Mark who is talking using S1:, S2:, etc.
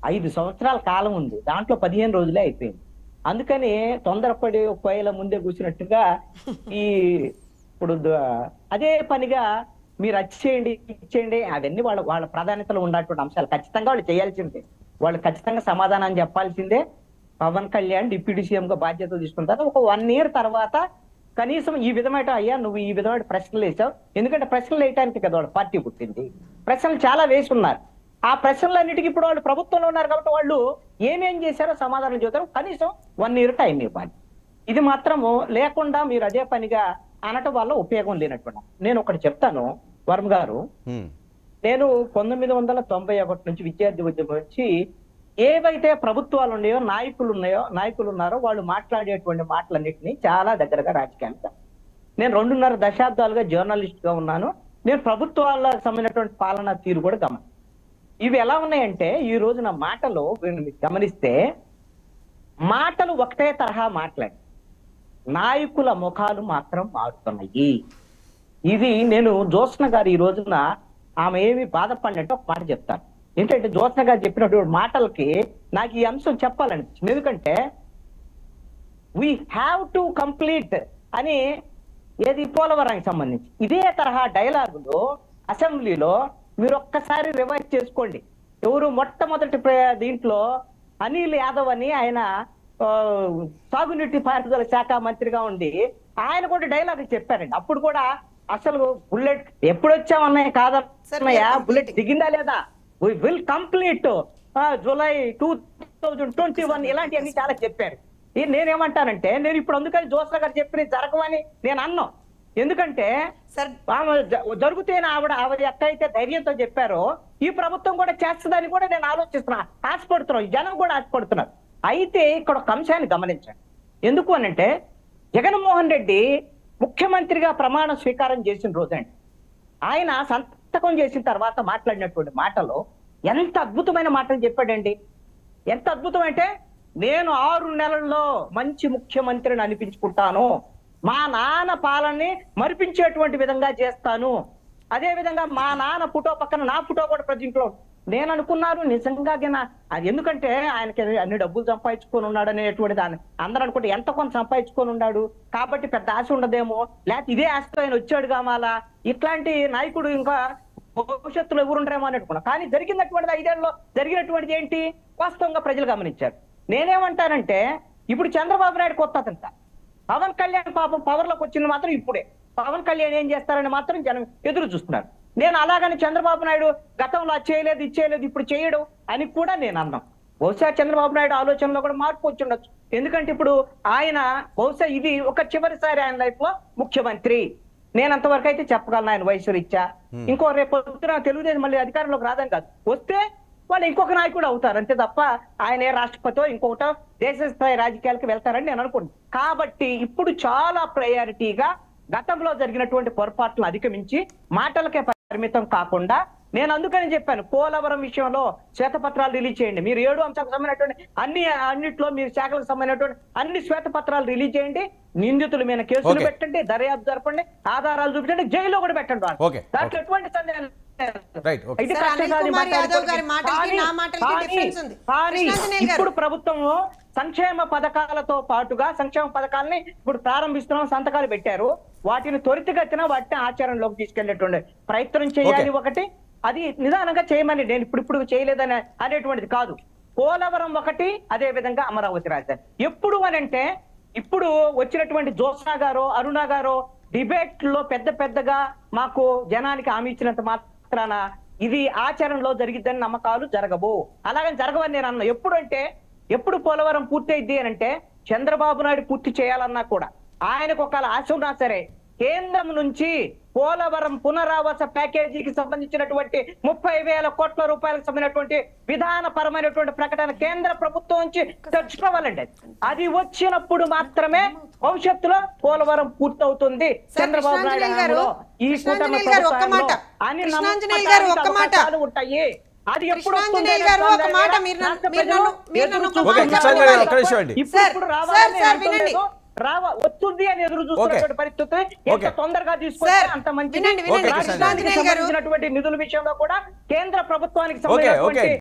S1: 5 సంవత్సరాల కాలం ఉంది, దాంట్లో 15 రోజులే అయిపోయింది. అందుకని తొందరపడి కోయల ముందే కూర్చున్నట్టుగా ఈ ఇప్పుడు అదే పనిగా మీరు చేయండి ఇచ్చేయండి అవన్నీ వాళ్ళ వాళ్ళ ప్రాధాన్యతలు ఉన్నటువంటి అంశాలు ఖచ్చితంగా వాళ్ళు చేయాల్సిందే. వాళ్ళు ఖచ్చితంగా సమాధానం చెప్పాల్సిందే. పవన్ కళ్యాణ్ డిప్యూటీ సీఎం గా బాధ్యత తీసుకుంటారు. ఒక 1 ఇయర్ తర్వాత కనీసం ఈ విధమైన అయ్యా నువ్వు ఈ విధమైన ప్రశ్నలు వేసావు, ఎందుకంటే ప్రశ్నలు వేయటానికి కదా వాళ్ళు పార్టీ పుట్టింది. ప్రశ్నలు చాలా వేసి ఉన్నారు. ఆ ప్రశ్నలన్నిటికీ ఇప్పుడు వాళ్ళు ప్రభుత్వంలో ఉన్నారు కాబట్టి వాళ్ళు ఏమేం చేశారో సమాధానం చెబుతారు. కనీసం 1 ఇయర్ టైం ఇవ్వాలి. ఇది మాత్రము లేకుండా మీరు అదే పనిగా అనటం వల్ల ఉపయోగం లేనటువంటి. నేను ఒకటి చెప్తాను వర్మ గారు, నేను 1991 నుంచి విద్యార్థి ఉద్యమం నుంచి ఏవైతే ప్రభుత్వాలు ఉన్నాయో నాయకులు ఉన్నారో వాళ్ళు మాట్లాడేటువంటి మాటలన్నింటినీ చాలా దగ్గరగా రాజకీయాలు. నేను 2.5 దశాబ్దాలుగా జర్నలిస్ట్ గా ఉన్నాను. నేను ప్రభుత్వాలకు సంబంధించినటువంటి పాలనా తీరు కూడా గమనం. ఇవి ఎలా ఉన్నాయంటే ఈ రోజున మాటలు గమనిస్తే మాటలు ఒకటే తరహా మాట్లాడి నాయకుల ముఖాలు మాత్రం మారుతున్నాయి. ఇది నేను జ్యోత్స్న గారు ఈ రోజున ఆమె ఏమి బాధపడినట్టు ఒక మాట చెప్తాను. ఏంటంటే జ్యోత్స్న గారు చెప్పినటువంటి మాటలకి నాకు ఈ అంశం చెప్పాలనిపించింది. ఎందుకంటే వీ హ్యావ్ టు కంప్లీట్ అని ఏది పోలవరానికి సంబంధించి ఇదే తరహా డైలాగులు అసెంబ్లీలో మీరు ఒక్కసారి రివైజ్ చేసుకోండి. ఎవరు మొట్టమొదటి దీంట్లో అనిల్ యాదవ్ అని ఆయన సాగునీటి పారుదల శాఖ మంత్రిగా ఉండి ఆయన కూడా డైలాగ్ చెప్పారండి. అప్పుడు కూడా అసలు బుల్లెట్ ఎప్పుడు వచ్చామన్నాయి కాదన్నయ్యా, బుల్లెట్ దిగిందా లేదా, వి విల్ కంప్లీట్ జూలై 2021 ఇలాంటివన్నీ చాలా చెప్పారు. నేనేమంటానంటే నేను ఇప్పుడు అందుకని జ్యోత్స్న గారు చెప్పిన జరగవని నేను అన్నాను. ఎందుకంటే జరుగుతేనే ఆవిడ ఎక్కడైతే ధైర్యంతో చెప్పారో ఈ ప్రభుత్వం కూడా చేస్తుందని కూడా నేను ఆలోచిస్తున్నా, ఆశపడుతున్నాను, జనం కూడా ఆశపడుతున్నారు. అయితే ఇక్కడ ఒక అంశాన్ని గమనించండి. ఎందుకు అనంటే జగన్మోహన్ రెడ్డి ముఖ్యమంత్రిగా ప్రమాణ స్వీకారం చేసిన రోజండి ఆయన సంతకం చేసిన తర్వాత మాట్లాడినటువంటి మాటలో ఎంత అద్భుతమైన మాటలు చెప్పాడండి. ఎంత అద్భుతం అంటే నేను 6 నెలల్లో మంచి ముఖ్యమంత్రిని అనిపించుకుంటాను, మా నాన్న పాలనని మరిపించేటువంటి విధంగా చేస్తాను, అదే విధంగా మా నాన్న ఫోటో పక్కన నా ఫోటో కూడా ప్రజెంట్లో నేను అనుకున్నాను నిజంగా. అది ఎందుకంటే ఆయనకి అన్ని డబ్బులు సంపాదించుకొని ఉన్నాడు అనేటువంటి దాన్ని అందరూ అనుకుంటే ఎంత కొంత సంపాదించుకొని ఉన్నాడు కాబట్టి పెద్ద ఆశ ఉండదేమో, లేకపోతే ఇదే ఆశతో ఆయన వచ్చాడు కావాలా, ఇట్లాంటి నాయకుడు ఇంకా భవిష్యత్తులో ఎవరుండరేమో అని అనుకున్నా. కానీ జరిగినటువంటిది 5 ఏళ్లలో జరిగినటువంటిది ఏంటి వాస్తవంగా ప్రజలు గమనించారు. నేనేమంటానంటే ఇప్పుడు చంద్రబాబు నాయుడు కొత్త అతంత, పవన్ కళ్యాణ్ పాపం పవర్ లోకి వచ్చింది మాత్రం ఇప్పుడే. పవన్ కళ్యాణ్ ఏం చేస్తారని మాత్రం జనం ఎదురు చూస్తున్నారు. నేను అలాగని చంద్రబాబు నాయుడు గతంలో చేయలేదు ఇచ్చేయలేదు ఇప్పుడు చేయడు అని కూడా నేను అన్నాం. బహుశా చంద్రబాబు నాయుడు ఆలోచనలో కూడా మార్పు వచ్చి ఉండొచ్చు. ఎందుకంటే ఇప్పుడు ఆయన బహుశా ఇది ఒక చివరిసారి ఆయన లైఫ్ లో ముఖ్యమంత్రి, నేను అంతవరకు అయితే చెప్పగలను ఆయన వయసు రీత్యా. ఇంకో రేపు పొద్దున తెలుగుదేశం మళ్ళీ అధికారంలోకి రాదని కాదు, వస్తే వాళ్ళు ఇంకొక నాయకుడు అవుతారు అంతే తప్ప ఆయన ఏ రాష్ట్రపతితో ఇంకొకటో దేశ స్థాయి రాజకీయాలకు వెళ్తారని నేను అనుకుంటున్నాను. కాబట్టి ఇప్పుడు చాలా ప్రయారిటీగా గతంలో జరిగినటువంటి పొరపాట్లను అధిగమించి మాటలకే పరిమితం కాకుండా నేను అందుకని చెప్పాను పోలవరం విషయంలో శ్వేతపత్రాలు రిలీజ్ చేయండి. మీరు 7 అంశాలకు సంబంధించినటువంటి అన్నిట్లో మీరు శాఖలకు సంబంధించినటువంటి అన్ని శ్వేతపత్రాలు రిలీజ్ చేయండి, నిందితుల మీద కేసులు పెట్టండి, దర్యాప్తు జరపండి, ఆధారాలు చూపించండి, జైల్లో కూడా పెట్టండి. దాంట్లో ఎటువంటి సందేహం ఇప్పుడు ప్రభుత్వం సంక్షేమ పథకాలతో పాటుగా సంక్షేమ పథకాలని ఇప్పుడు ప్రారంభిస్తున్నాం, సంతకాలు పెట్టారు. వాటిని త్వరితగతిన వాటిని ఆచరణలోకి తీసుకెళ్లేటువంటి ప్రయత్నం చేయాలి. ఒకటి అది నిదానంగా చేయమని, నేను ఇప్పుడు చేయలేదని అనేటువంటిది కాదు. పోలవరం ఒకటి, అదే విధంగా అమరావతి రాజధాని. ఎప్పుడు అనంటే ఇప్పుడు వచ్చినటువంటి జ్యోత్స్న గారు అరుణ గారు డిబేట్ లో పెద్దగా మాకు జనానికి హామీ ఇచ్చినంత మాత్రాన ఇది ఆచరణలో జరిగిద్దని నమ్మకాలు జరగవు, అలాగని జరగవని నేను అన్నా. ఎప్పుడు పోలవరం పూర్తి అయింది అని అంటే చంద్రబాబు నాయుడు పూర్తి చేయాలన్నా కూడా ఆయనకు ఒక ఆశ ఉన్నా సరే కేంద్రం నుంచి పోలవరం పునరావాస ప్యాకేజీకి సంబంధించినటువంటి 30,000 కోట్ల రూపాయలకు సంబంధించినటువంటి విధానపరమైనటువంటి ప్రకటన కేంద్ర ప్రభుత్వం నుంచి తెచ్చుకోవాలండి. అది వచ్చినప్పుడు మాత్రమే భవిష్యత్తులో పోలవరం పూర్తవుతుంది చంద్రబాబు నాయుడు ఈ కూటమి అని నమ్మకాలు ఉంటాయి. అది ఎప్పుడు వస్తుంది అని ఎదురు చూస్తున్నటువంటి పరిస్థితి ఎంత తొందరగా తీసుకుంటే అంత మంచిది. నిధుల విషయంలో కూడా కేంద్ర ప్రభుత్వానికి సంబంధించినటువంటి